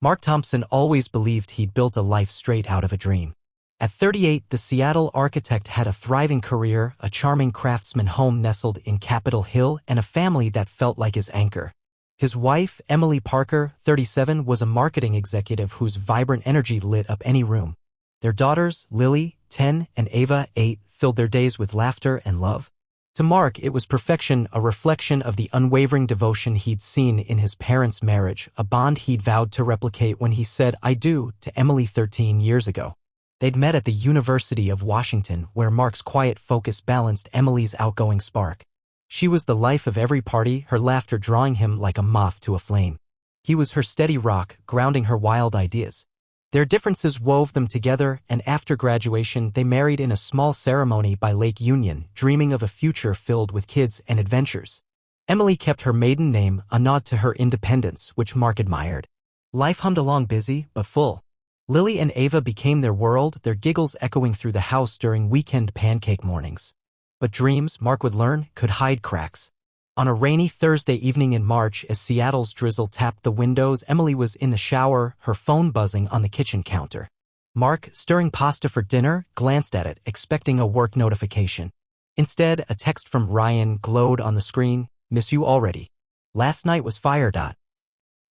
Mark Thompson always believed he'd built a life straight out of a dream. At 38, the Seattle architect had a thriving career, a charming craftsman home nestled in Capitol Hill, and a family that felt like his anchor. His wife, Emily Parker, 37, was a marketing executive whose vibrant energy lit up any room. Their daughters, Lily, 10, and Ava, 8, filled their days with laughter and love. To Mark, it was perfection, a reflection of the unwavering devotion he'd seen in his parents' marriage, a bond he'd vowed to replicate when he said "I do" to Emily 13 years ago. They'd met at the University of Washington, where Mark's quiet focus balanced Emily's outgoing spark. She was the life of every party, her laughter drawing him like a moth to a flame. He was her steady rock, grounding her wild ideas. Their differences wove them together, and after graduation they married in a small ceremony by Lake Union, dreaming of a future filled with kids and adventures. Emily kept her maiden name, a nod to her independence, which Mark admired. Life hummed along busy, but full. Lily and Ava became their world, their giggles echoing through the house during weekend pancake mornings. But dreams, Mark would learn, could hide cracks. On a rainy Thursday evening in March, as Seattle's drizzle tapped the windows, Emily was in the shower, her phone buzzing on the kitchen counter. Mark, stirring pasta for dinner, glanced at it, expecting a work notification. Instead, a text from Ryan glowed on the screen, "Miss you already. Last night was fire."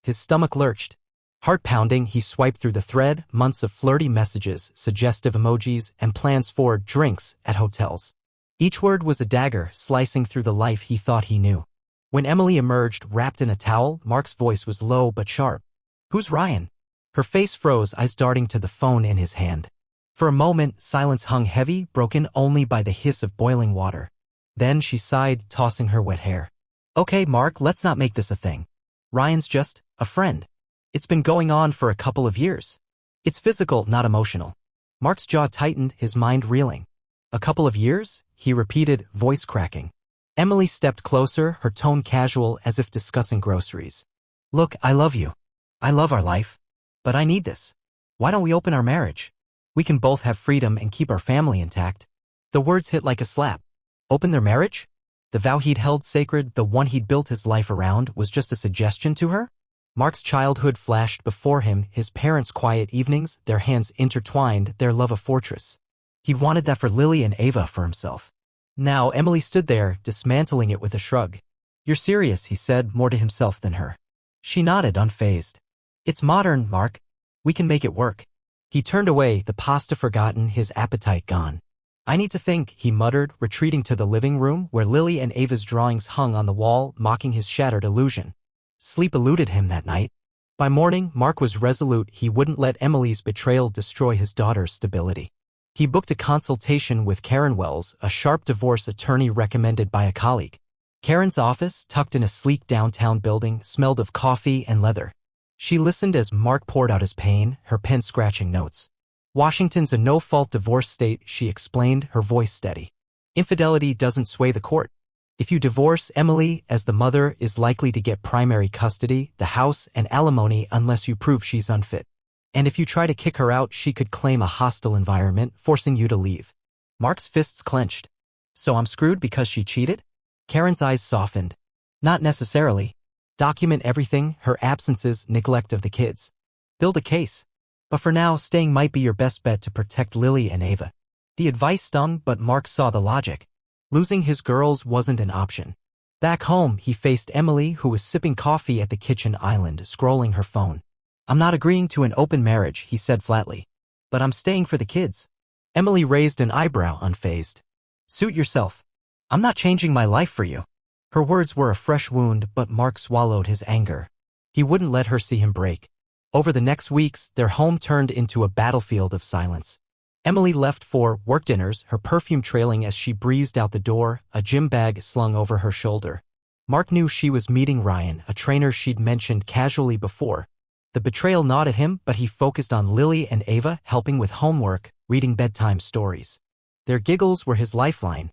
His stomach lurched. Heart pounding, he swiped through the thread, months of flirty messages, suggestive emojis, and plans for drinks at hotels. Each word was a dagger, slicing through the life he thought he knew. When Emily emerged, wrapped in a towel, Mark's voice was low but sharp. "Who's Ryan?" Her face froze, eyes darting to the phone in his hand. For a moment, silence hung heavy, broken only by the hiss of boiling water. Then she sighed, tossing her wet hair. "Okay, Mark, let's not make this a thing. Ryan's just a friend. It's been going on for a couple of years. It's physical, not emotional." Mark's jaw tightened, his mind reeling. "A couple of years?" he repeated, voice cracking. Emily stepped closer, her tone casual, as if discussing groceries. "Look, I love you. I love our life. But I need this. Why don't we open our marriage? We can both have freedom and keep our family intact." The words hit like a slap. Open their marriage? The vow he'd held sacred, the one he'd built his life around, was just a suggestion to her? Mark's childhood flashed before him, his parents' quiet evenings, their hands intertwined, their love a fortress. He wanted that for Lily and Ava, for himself. Now Emily stood there, dismantling it with a shrug. "You're serious," he said, more to himself than her. She nodded, unfazed. "It's modern, Mark. We can make it work." He turned away, the pasta forgotten, his appetite gone. "I need to think," he muttered, retreating to the living room, where Lily and Ava's drawings hung on the wall, mocking his shattered illusion. Sleep eluded him that night. By morning, Mark was resolute he wouldn't let Emily's betrayal destroy his daughter's stability. He booked a consultation with Karen Wells, a sharp divorce attorney recommended by a colleague. Karen's office, tucked in a sleek downtown building, smelled of coffee and leather. She listened as Mark poured out his pain, her pen scratching notes. "Washington's a no-fault divorce state," she explained, her voice steady. "Infidelity doesn't sway the court. If you divorce, Emily, as the mother, is likely to get primary custody, the house, and alimony unless you prove she's unfit. And if you try to kick her out, she could claim a hostile environment, forcing you to leave." Mark's fists clenched. "So I'm screwed because she cheated?" Karen's eyes softened. "Not necessarily. Document everything, her absences, neglect of the kids. Build a case. But for now, staying might be your best bet to protect Lily and Ava." The advice stung, but Mark saw the logic. Losing his girls wasn't an option. Back home, he faced Emily, who was sipping coffee at the kitchen island, scrolling her phone. "I'm not agreeing to an open marriage," he said flatly. "But I'm staying for the kids." Emily raised an eyebrow, unfazed. "Suit yourself. I'm not changing my life for you." Her words were a fresh wound, but Mark swallowed his anger. He wouldn't let her see him break. Over the next weeks, their home turned into a battlefield of silence. Emily left for work dinners, her perfume trailing as she breezed out the door, a gym bag slung over her shoulder. Mark knew she was meeting Ryan, a trainer she'd mentioned casually before. The betrayal gnawed at him, but he focused on Lily and Ava, helping with homework, reading bedtime stories. Their giggles were his lifeline.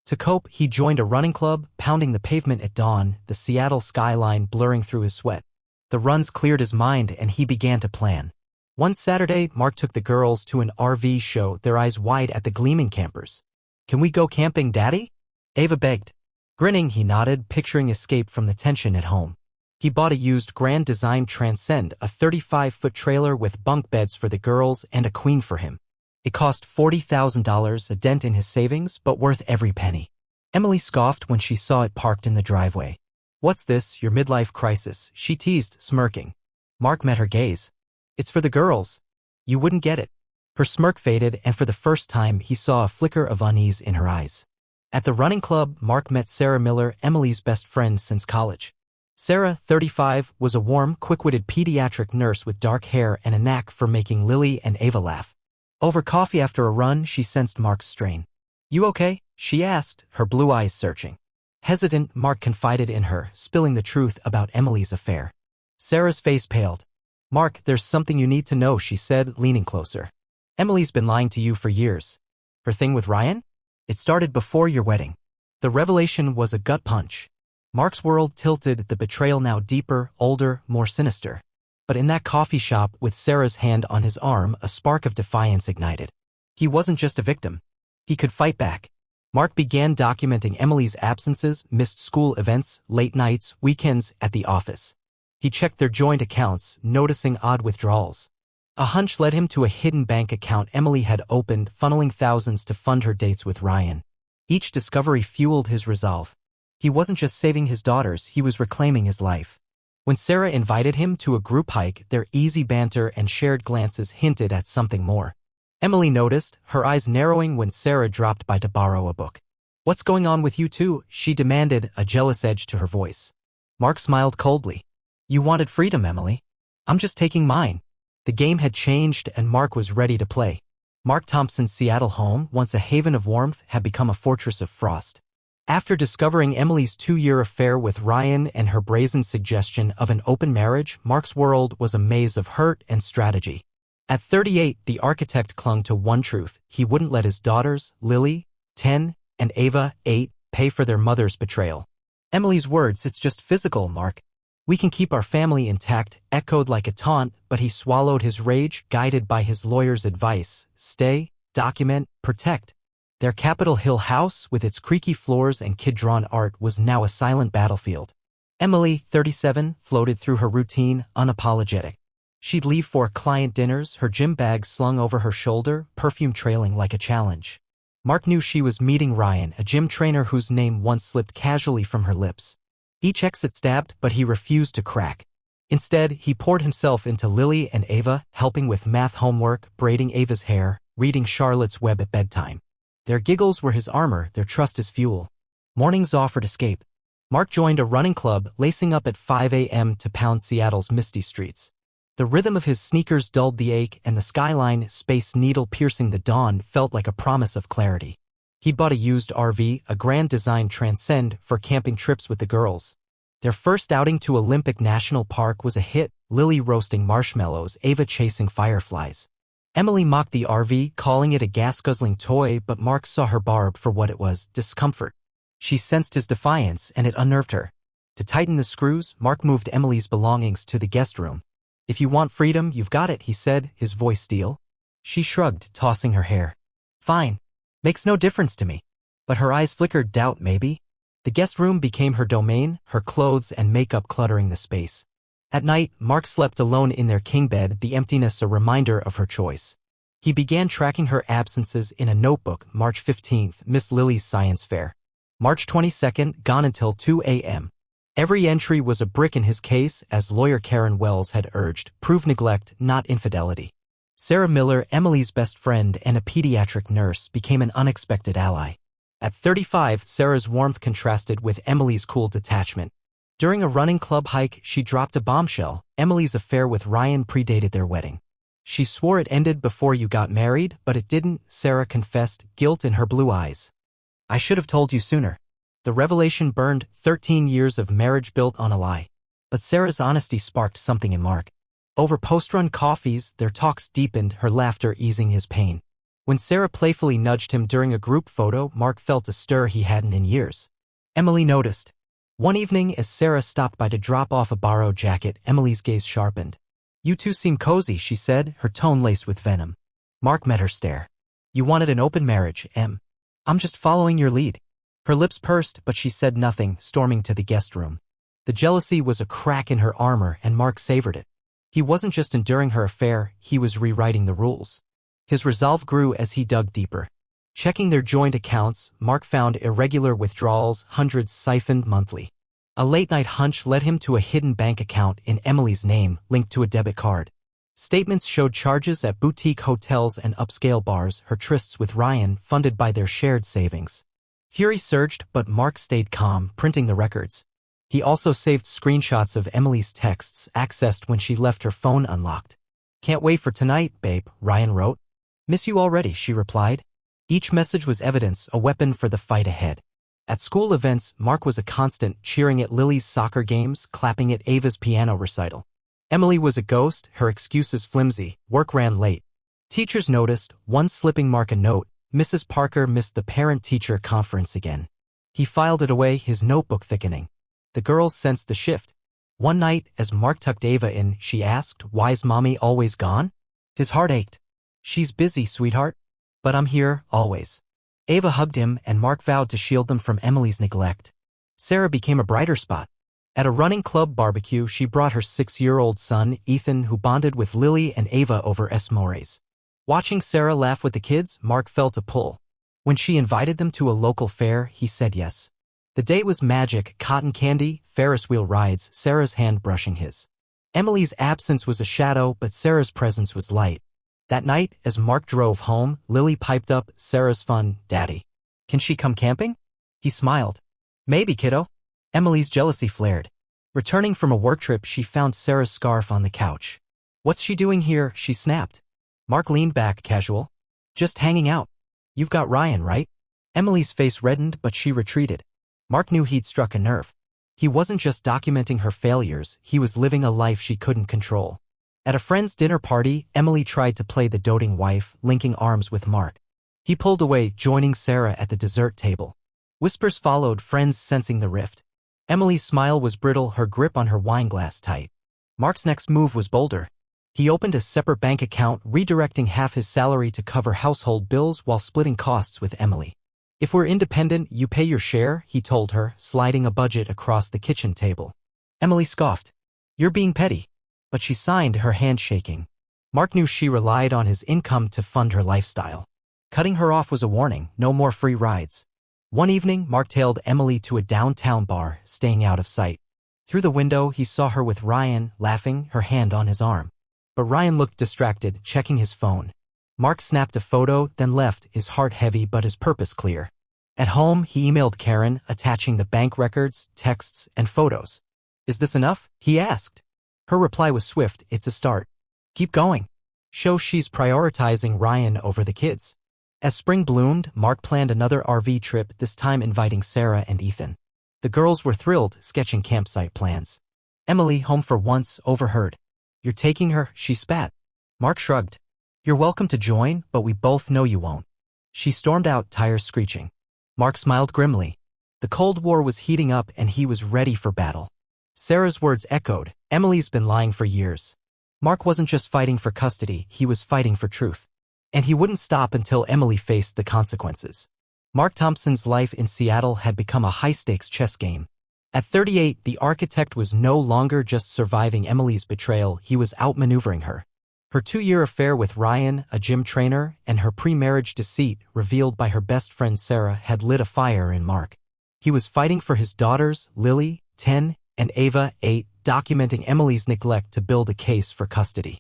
To cope, he joined a running club, pounding the pavement at dawn, the Seattle skyline blurring through his sweat. The runs cleared his mind, and he began to plan. One Saturday, Mark took the girls to an RV show, their eyes wide at the gleaming campers. "Can we go camping, Daddy?" Ava begged. Grinning, he nodded, picturing escape from the tension at home. He bought a used Grand Design Transcend, a 35-foot trailer with bunk beds for the girls and a queen for him. It cost $40,000, a dent in his savings, but worth every penny. Emily scoffed when she saw it parked in the driveway. "What's this, your midlife crisis?" she teased, smirking. Mark met her gaze. "It's for the girls. You wouldn't get it." Her smirk faded, and for the first time he saw a flicker of unease in her eyes. At the running club, Mark met Sarah Miller, Emily's best friend since college. Sarah, 35, was a warm, quick-witted pediatric nurse with dark hair and a knack for making Lily and Ava laugh. Over coffee after a run, she sensed Mark's strain. "You okay?" she asked, her blue eyes searching. Hesitant, Mark confided in her, spilling the truth about Emily's affair. Sarah's face paled. "Mark, there's something you need to know," she said, leaning closer. "Emily's been lying to you for years. Her thing with Ryan? It started before your wedding." The revelation was a gut punch. Mark's world tilted, the betrayal now deeper, older, more sinister. But in that coffee shop, with Sarah's hand on his arm, a spark of defiance ignited. He wasn't just a victim. He could fight back. Mark began documenting Emily's absences, missed school events, late nights, weekends at the office. He checked their joint accounts, noticing odd withdrawals. A hunch led him to a hidden bank account Emily had opened, funneling thousands to fund her dates with Ryan. Each discovery fueled his resolve. He wasn't just saving his daughters, he was reclaiming his life. When Sarah invited him to a group hike, their easy banter and shared glances hinted at something more. Emily noticed, her eyes narrowing when Sarah dropped by to borrow a book. "What's going on with you two?" she demanded, a jealous edge to her voice. Mark smiled coldly. "You wanted freedom, Emily. I'm just taking mine." The game had changed and Mark was ready to play. Mark Thompson's Seattle home, once a haven of warmth, had become a fortress of frost. After discovering Emily's 2-year affair with Ryan and her brazen suggestion of an open marriage, Mark's world was a maze of hurt and strategy. At 38, the architect clung to one truth: he wouldn't let his daughters, Lily, 10, and Ava, 8, pay for their mother's betrayal. Emily's words, "It's just physical, Mark. We can keep our family intact," echoed like a taunt, but he swallowed his rage, guided by his lawyer's advice: stay, document, protect. Their Capitol Hill house, with its creaky floors and kid-drawn art, was now a silent battlefield. Emily, 37, floated through her routine, unapologetic. She'd leave for client dinners, her gym bag slung over her shoulder, perfume trailing like a challenge. Mark knew she was meeting Ryan, a gym trainer whose name once slipped casually from her lips. Each exit stabbed, but he refused to crack. Instead, he poured himself into Lily and Ava, helping with math homework, braiding Ava's hair, reading Charlotte's Web at bedtime. Their giggles were his armor, their trust his fuel. Mornings offered escape. Mark joined a running club, lacing up at 5 a.m. to pound Seattle's misty streets. The rhythm of his sneakers dulled the ache, and the skyline, Space Needle piercing the dawn, felt like a promise of clarity. He bought a used RV, a Grand Design Transcend, for camping trips with the girls. Their first outing to Olympic National Park was a hit, Lily roasting marshmallows, Ava chasing fireflies. Emily mocked the RV, calling it a gas-guzzling toy, but Mark saw her barb for what it was: discomfort. She sensed his defiance, and it unnerved her. To tighten the screws, Mark moved Emily's belongings to the guest room. "If you want freedom, you've got it," he said, his voice steel. She shrugged, tossing her hair. "Fine. Makes no difference to me." But her eyes flickered doubt. Maybe? The guest room became her domain, her clothes and makeup cluttering the space. At night, Mark slept alone in their king bed, the emptiness a reminder of her choice. He began tracking her absences in a notebook. March 15th, Miss Lily's science fair. March 22nd, gone until 2 a.m. Every entry was a brick in his case, as lawyer Karen Wells had urged: prove neglect, not infidelity. Sarah Miller, Emily's best friend and a pediatric nurse, became an unexpected ally. At 35, Sarah's warmth contrasted with Emily's cool detachment. During a running club hike, she dropped a bombshell: Emily's affair with Ryan predated their wedding. "She swore it ended before you got married, but it didn't," Sarah confessed, guilt in her blue eyes. "I should have told you sooner." The revelation burned, 13 years of marriage built on a lie. But Sarah's honesty sparked something in Mark. Over post-run coffees, their talks deepened, her laughter easing his pain. When Sarah playfully nudged him during a group photo, Mark felt a stir he hadn't in years. Emily noticed. One evening, as Sarah stopped by to drop off a borrowed jacket, Emily's gaze sharpened. "You two seem cozy," she said, her tone laced with venom. Mark met her stare. "You wanted an open marriage, Em. I'm just following your lead." Her lips pursed, but she said nothing, storming to the guest room. The jealousy was a crack in her armor and Mark savored it. He wasn't just enduring her affair, he was rewriting the rules. His resolve grew as he dug deeper. Checking their joint accounts, Mark found irregular withdrawals, hundreds siphoned monthly. A late-night hunch led him to a hidden bank account in Emily's name linked to a debit card. Statements showed charges at boutique hotels and upscale bars, her trysts with Ryan funded by their shared savings. Fury surged, but Mark stayed calm, printing the records. He also saved screenshots of Emily's texts, accessed when she left her phone unlocked. "Can't wait for tonight, babe," Ryan wrote. "Miss you already," she replied. Each message was evidence, a weapon for the fight ahead. At school events, Mark was a constant, cheering at Lily's soccer games, clapping at Ava's piano recital. Emily was a ghost, her excuses flimsy, work ran late. Teachers noticed, one slipping Mark a note, "Mrs. Parker missed the parent-teacher conference again." He filed it away, his notebook thickening. The girls sensed the shift. One night, as Mark tucked Ava in, she asked, "Why's Mommy always gone?" His heart ached. "She's busy, sweetheart. But I'm here, always." Ava hugged him, and Mark vowed to shield them from Emily's neglect. Sarah became a brighter spot. At a running club barbecue, she brought her 6-year-old son, Ethan, who bonded with Lily and Ava over s'mores. Watching Sarah laugh with the kids, Mark felt a pull. When she invited them to a local fair, he said yes. The day was magic, cotton candy, Ferris wheel rides, Sarah's hand brushing his. Emily's absence was a shadow, but Sarah's presence was light. That night, as Mark drove home, Lily piped up, "Sarah's fun, Daddy. Can she come camping?" He smiled. "Maybe, kiddo." Emily's jealousy flared. Returning from a work trip, she found Sarah's scarf on the couch. "What's she doing here?" she snapped. Mark leaned back, casual. "Just hanging out. You've got Ryan, right?" Emily's face reddened, but she retreated. Mark knew he'd struck a nerve. He wasn't just documenting her failures, he was living a life she couldn't control. At a friend's dinner party, Emily tried to play the doting wife, linking arms with Mark. He pulled away, joining Sarah at the dessert table. Whispers followed, friends sensing the rift. Emily's smile was brittle, her grip on her wineglass tight. Mark's next move was bolder. He opened a separate bank account, redirecting half his salary to cover household bills while splitting costs with Emily. "If we're independent, you pay your share," he told her, sliding a budget across the kitchen table. Emily scoffed. "You're being petty." But she signed, her hand shaking. Mark knew she relied on his income to fund her lifestyle. Cutting her off was a warning, no more free rides. One evening, Mark tailed Emily to a downtown bar, staying out of sight. Through the window, he saw her with Ryan, laughing, her hand on his arm. But Ryan looked distracted, checking his phone. Mark snapped a photo, then left, his heart heavy but his purpose clear. At home, he emailed Karen, attaching the bank records, texts, and photos. "Is this enough?" he asked. Her reply was swift, "It's a start. Keep going." Show she's prioritizing Ryan over the kids. As spring bloomed, Mark planned another RV trip, this time inviting Sarah and Ethan. The girls were thrilled, sketching campsite plans. Emily, home for once, overheard. "You're taking her," she spat. Mark shrugged. "You're welcome to join, but we both know you won't." She stormed out, tires screeching. Mark smiled grimly. The Cold War was heating up and he was ready for battle. Sarah's words echoed, "Emily's been lying for years." Mark wasn't just fighting for custody, he was fighting for truth. And he wouldn't stop until Emily faced the consequences. Mark Thompson's life in Seattle had become a high-stakes chess game. At 38, the architect was no longer just surviving Emily's betrayal, he was outmaneuvering her. Her 2-year affair with Ryan, a gym trainer, and her pre-marriage deceit, revealed by her best friend Sarah, had lit a fire in Mark. He was fighting for his daughters, Lily, 10, and Ava, 8, documenting Emily's neglect to build a case for custody.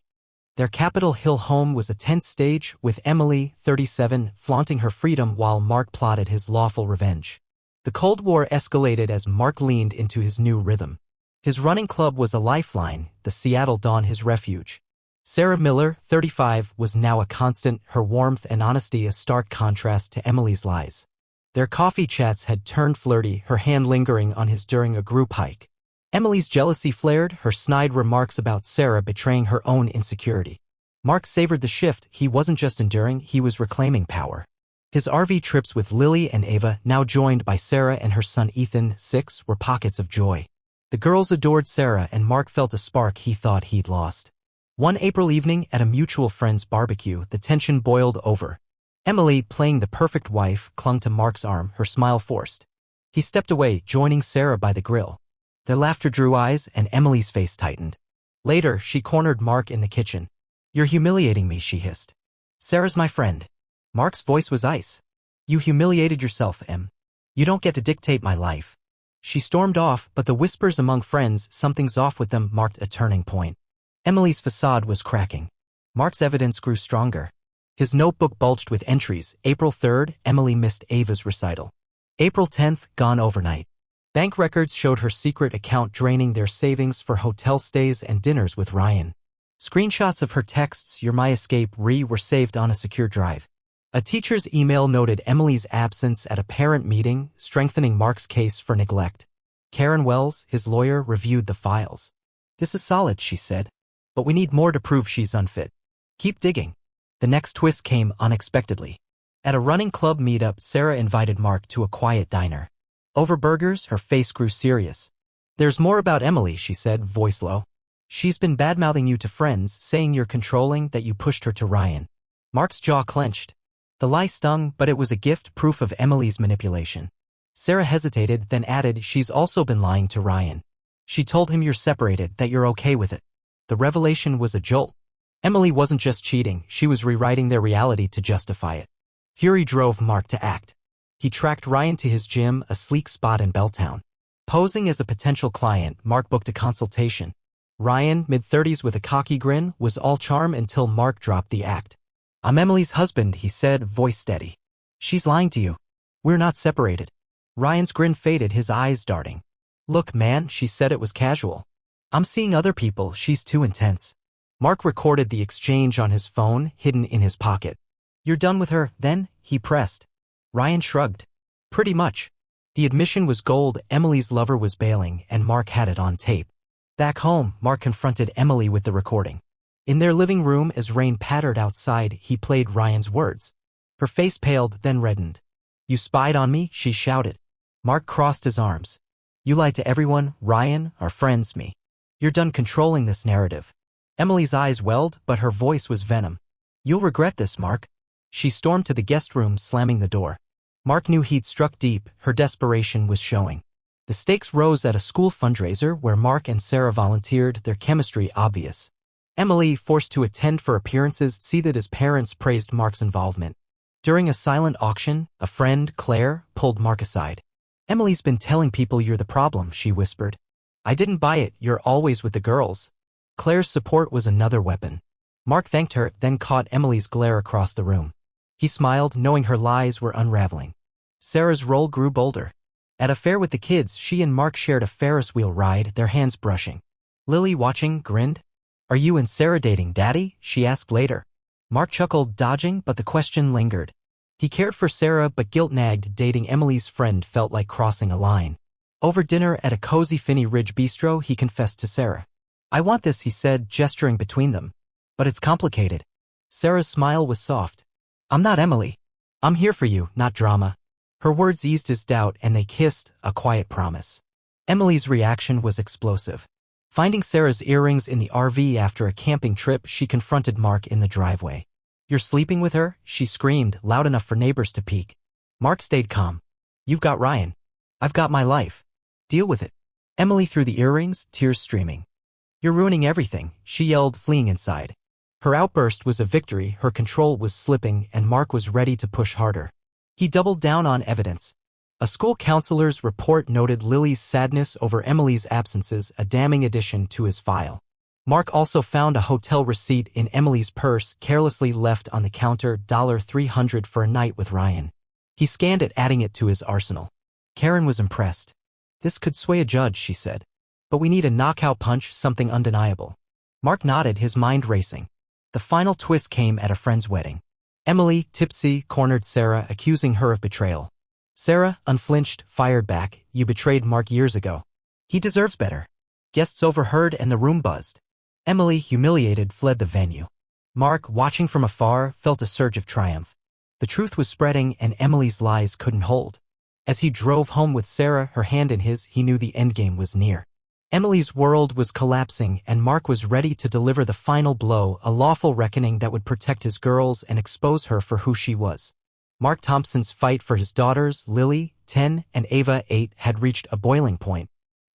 Their Capitol Hill home was a tense stage, with Emily, 37, flaunting her freedom while Mark plotted his lawful revenge. The Cold War escalated as Mark leaned into his new rhythm. His running club was a lifeline, the Seattle Dawn his refuge. Sarah Miller, 35, was now a constant, her warmth and honesty a stark contrast to Emily's lies. Their coffee chats had turned flirty, her hand lingering on his during a group hike. Emily's jealousy flared, her snide remarks about Sarah betraying her own insecurity. Mark savored the shift, he wasn't just enduring, he was reclaiming power. His RV trips with Lily and Ava, now joined by Sarah and her son Ethan, 6, were pockets of joy. The girls adored Sarah and Mark felt a spark he thought he'd lost. One April evening at a mutual friend's barbecue, the tension boiled over. Emily, playing the perfect wife, clung to Mark's arm, her smile forced. He stepped away, joining Sarah by the grill. Their laughter drew eyes, and Emily's face tightened. Later, she cornered Mark in the kitchen. "You're humiliating me," she hissed. "Sarah's my friend." Mark's voice was ice. "You humiliated yourself, Em. You don't get to dictate my life." She stormed off, but the whispers among friends, "Something's off with them," marked a turning point. Emily's facade was cracking. Mark's evidence grew stronger. His notebook bulged with entries. April 3rd, Emily missed Ava's recital. April 10th, gone overnight. Bank records showed her secret account draining their savings for hotel stays and dinners with Ryan. Screenshots of her texts, "You're my escape, Ree," were saved on a secure drive. A teacher's email noted Emily's absence at a parent meeting, strengthening Mark's case for neglect. Karen Wells, his lawyer, reviewed the files. "This is solid," she said. "But we need more to prove she's unfit. Keep digging." The next twist came unexpectedly. At a running club meetup, Sarah invited Mark to a quiet diner. Over burgers, her face grew serious. "There's more about Emily," she said, voice low. "She's been badmouthing you to friends, saying you're controlling, that you pushed her to Ryan." Mark's jaw clenched. The lie stung, but it was a gift, proof of Emily's manipulation. Sarah hesitated, then added, "She's also been lying to Ryan. She told him you're separated, that you're okay with it." The revelation was a jolt. Emily wasn't just cheating, she was rewriting their reality to justify it. Fury drove Mark to act. He tracked Ryan to his gym, a sleek spot in Belltown. Posing as a potential client, Mark booked a consultation. Ryan, mid-30s with a cocky grin, was all charm until Mark dropped the act. "I'm Emily's husband," he said, voice steady. "She's lying to you. We're not separated." Ryan's grin faded, his eyes darting. "Look, man," she said, it was casual. "I'm seeing other people, she's too intense." Mark recorded the exchange on his phone, hidden in his pocket. "You're done with her, then?" he pressed. Ryan shrugged. "Pretty much." The admission was gold. Emily's lover was bailing, and Mark had it on tape. Back home, Mark confronted Emily with the recording. In their living room, as rain pattered outside, he played Ryan's words. Her face paled, then reddened. "You spied on me?" she shouted. Mark crossed his arms. "You lied to everyone, Ryan, our friends, me. You're done controlling this narrative." Emily's eyes welled, but her voice was venom. "You'll regret this, Mark." She stormed to the guest room, slamming the door. Mark knew he'd struck deep. Her desperation was showing. The stakes rose at a school fundraiser where Mark and Sarah volunteered, their chemistry obvious. Emily, forced to attend for appearances, seethed as parents praised Mark's involvement. During a silent auction, a friend, Claire, pulled Mark aside. "Emily's been telling people you're the problem," she whispered. "I didn't buy it, you're always with the girls." Claire's support was another weapon. Mark thanked her, then caught Emily's glare across the room. He smiled, knowing her lies were unraveling. Sarah's role grew bolder. At a fair with the kids, she and Mark shared a Ferris wheel ride, their hands brushing. Lily, watching, grinned. "Are you and Sarah dating, Daddy?" she asked later. Mark chuckled, dodging, but the question lingered. He cared for Sarah, but guilt nagged. Dating Emily's friend felt like crossing a line. Over dinner at a cozy Finney Ridge bistro, he confessed to Sarah. "I want this," he said, gesturing between them. "But it's complicated." Sarah's smile was soft. "I'm not Emily. I'm here for you, not drama." Her words eased his doubt, and they kissed, a quiet promise. Emily's reaction was explosive. Finding Sarah's earrings in the RV after a camping trip, she confronted Mark in the driveway. "You're sleeping with her?" she screamed, loud enough for neighbors to peek. Mark stayed calm. "You've got Ryan. I've got my life. Deal with it." Emily threw the earrings, tears streaming. "You're ruining everything," she yelled, fleeing inside. Her outburst was a victory, her control was slipping, and Mark was ready to push harder. He doubled down on evidence. A school counselor's report noted Lily's sadness over Emily's absences, a damning addition to his file. Mark also found a hotel receipt in Emily's purse, carelessly left on the counter, $300 for a night with Ryan. He scanned it, adding it to his arsenal. Karen was impressed. "This could sway a judge," she said. "But we need a knockout punch, something undeniable." Mark nodded, his mind racing. The final twist came at a friend's wedding. Emily, tipsy, cornered Sarah, accusing her of betrayal. Sarah, unflinched, fired back, "You betrayed Mark years ago. He deserves better." Guests overheard and the room buzzed. Emily, humiliated, fled the venue. Mark, watching from afar, felt a surge of triumph. The truth was spreading, and Emily's lies couldn't hold. As he drove home with Sarah, her hand in his, he knew the endgame was near. Emily's world was collapsing, and Mark was ready to deliver the final blow, a lawful reckoning that would protect his girls and expose her for who she was. Mark Thompson's fight for his daughters, Lily, 10, and Ava, 8, had reached a boiling point.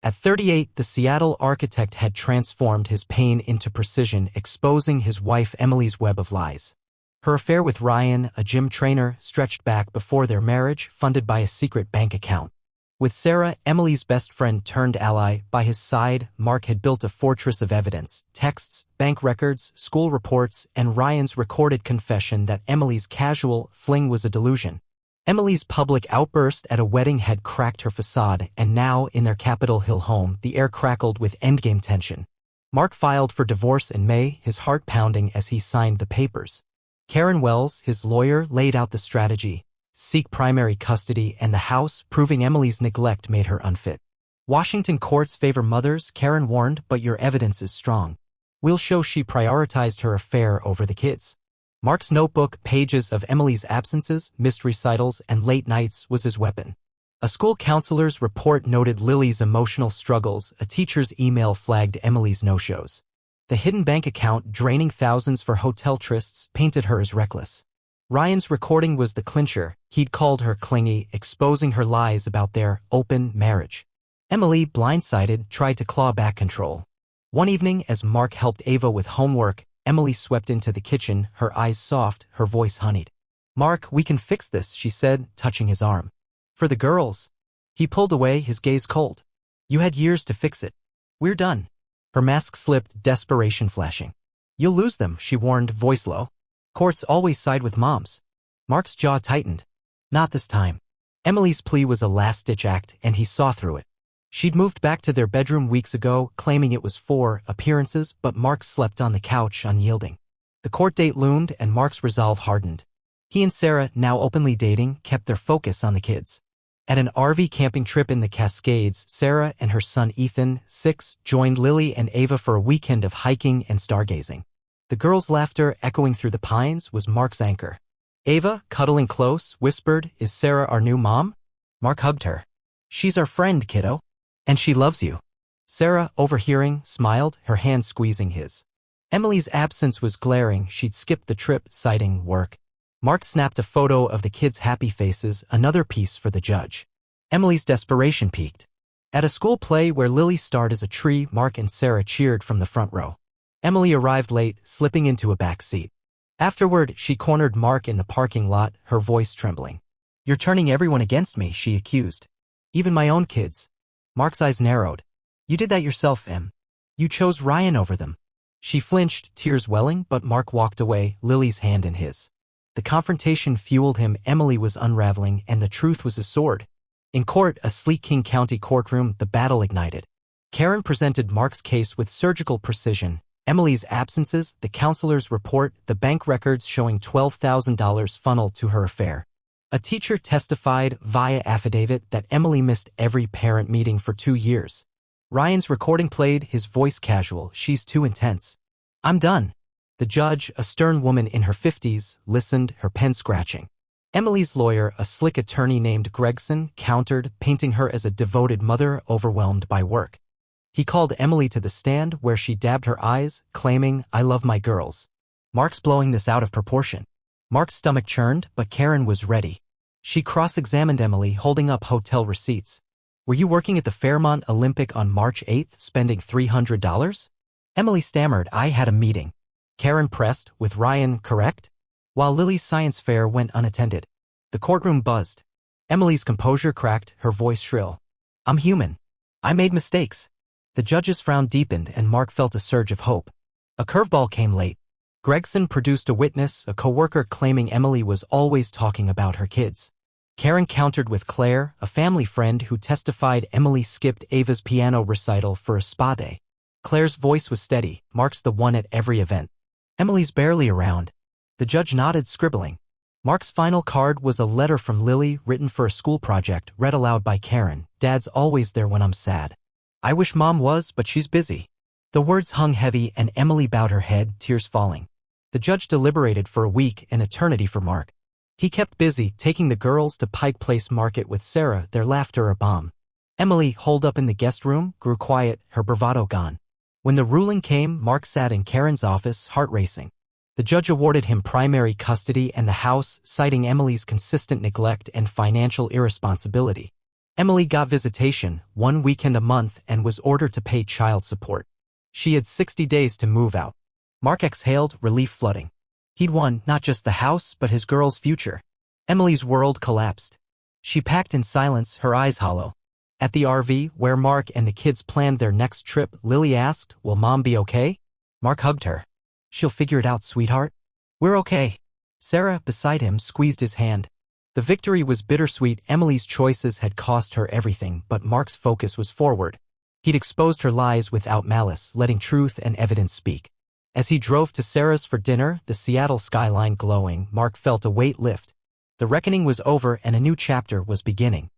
At 38, the Seattle architect had transformed his pain into precision, exposing his wife Emily's web of lies. Her affair with Ryan, a gym trainer, stretched back before their marriage, funded by a secret bank account. With Sarah, Emily's best friend turned ally, by his side, Mark had built a fortress of evidence: texts, bank records, school reports, and Ryan's recorded confession that Emily's casual fling was a delusion. Emily's public outburst at a wedding had cracked her facade, and now, in their Capitol Hill home, the air crackled with endgame tension. Mark filed for divorce in May, his heart pounding as he signed the papers. Karen Wells, his lawyer, laid out the strategy: seek primary custody and the house, proving Emily's neglect made her unfit. Washington courts favor mothers, Karen warned, but your evidence is strong. We'll show she prioritized her affair over the kids. Mark's notebook, pages of Emily's absences, missed recitals, and late nights, was his weapon. A school counselor's report noted Lily's emotional struggles. A teacher's email flagged Emily's no-shows. The hidden bank account, draining thousands for hotel trysts, painted her as reckless. Ryan's recording was the clincher. He'd called her clingy, exposing her lies about their open marriage. Emily, blindsided, tried to claw back control. One evening, as Mark helped Ava with homework, Emily swept into the kitchen, her eyes soft, her voice honeyed. "Mark, we can fix this," she said, touching his arm. "For the girls." He pulled away, his gaze cold. "You had years to fix it. We're done." Her mask slipped, desperation flashing. "You'll lose them," she warned, voice low. "Courts always side with moms." Mark's jaw tightened. Not this time. Emily's plea was a last-ditch act, and he saw through it. She'd moved back to their bedroom weeks ago, claiming it was for appearances, but Mark slept on the couch, unyielding. The court date loomed, and Mark's resolve hardened. He and Sarah, now openly dating, kept their focus on the kids. At an RV camping trip in the Cascades, Sarah and her son Ethan, 6, joined Lily and Ava for a weekend of hiking and stargazing. The girls' laughter, echoing through the pines, was Mark's anchor. Ava, cuddling close, whispered, "Is Sarah our new mom?" Mark hugged her. "She's our friend, kiddo. And she loves you." Sarah, overhearing, smiled, her hand squeezing his. Emily's absence was glaring. She'd skipped the trip, citing work. Mark snapped a photo of the kids' happy faces, another piece for the judge. Emily's desperation peaked. At a school play where Lily starred as a tree, Mark and Sarah cheered from the front row. Emily arrived late, slipping into a back seat. Afterward, she cornered Mark in the parking lot, her voice trembling. "You're turning everyone against me," she accused. "Even my own kids." Mark's eyes narrowed. "You did that yourself, Em. You chose Ryan over them." She flinched, tears welling, but Mark walked away, Lily's hand in his. The confrontation fueled him. Emily was unraveling, and the truth was his sword. In court, a sleek King County courtroom, the battle ignited. Karen presented Mark's case with surgical precision. Emily's absences, the counselor's report, the bank records showing $12,000 funneled to her affair. A teacher testified via affidavit that Emily missed every parent meeting for 2 years. Ryan's recording played, his voice casual, "She's too intense. I'm done." The judge, a stern woman in her 50s, listened, her pen scratching. Emily's lawyer, a slick attorney named Gregson, countered, painting her as a devoted mother overwhelmed by work. He called Emily to the stand, where she dabbed her eyes, claiming, "I love my girls." Mark's blowing this out of proportion. Mark's stomach churned, but Karen was ready. She cross-examined Emily, holding up hotel receipts. "Were you working at the Fairmont Olympic on March 8th, spending $300? Emily stammered, "I had a meeting." Karen pressed, "With Ryan, correct?" While Lily's science fair went unattended. The courtroom buzzed. Emily's composure cracked, her voice shrill. "I'm human. I made mistakes." The judge's frown deepened, and Mark felt a surge of hope. A curveball came late. Gregson produced a witness, a coworker claiming Emily was always talking about her kids. Karen countered with Claire, a family friend who testified Emily skipped Ava's piano recital for a spa day. Claire's voice was steady, "Mark's the one at every event. Emily's barely around." The judge nodded, scribbling. Mark's final card was a letter from Lily, written for a school project, read aloud by Karen. "Dad's always there when I'm sad. I wish Mom was, but she's busy." The words hung heavy, and Emily bowed her head, tears falling. The judge deliberated for a week, an eternity for Mark. He kept busy, taking the girls to Pike Place Market with Sarah, their laughter a bomb. Emily, holed up in the guest room, grew quiet, her bravado gone. When the ruling came, Mark sat in Karen's office, heart racing. The judge awarded him primary custody and the house, citing Emily's consistent neglect and financial irresponsibility. Emily got visitation, 1 weekend a month, and was ordered to pay child support. She had 60 days to move out. Mark exhaled, relief flooding. He'd won not just the house but his girl's future. Emily's world collapsed. She packed in silence, her eyes hollow. At the RV, where Mark and the kids planned their next trip, Lily asked, "Will Mom be okay?" Mark hugged her. "She'll figure it out, sweetheart. We're okay." Sarah, beside him, squeezed his hand. The victory was bittersweet. Emily's choices had cost her everything, but Mark's focus was forward. He'd exposed her lies without malice, letting truth and evidence speak. As he drove to Sarah's for dinner, the Seattle skyline glowing, Mark felt a weight lift. The reckoning was over and a new chapter was beginning.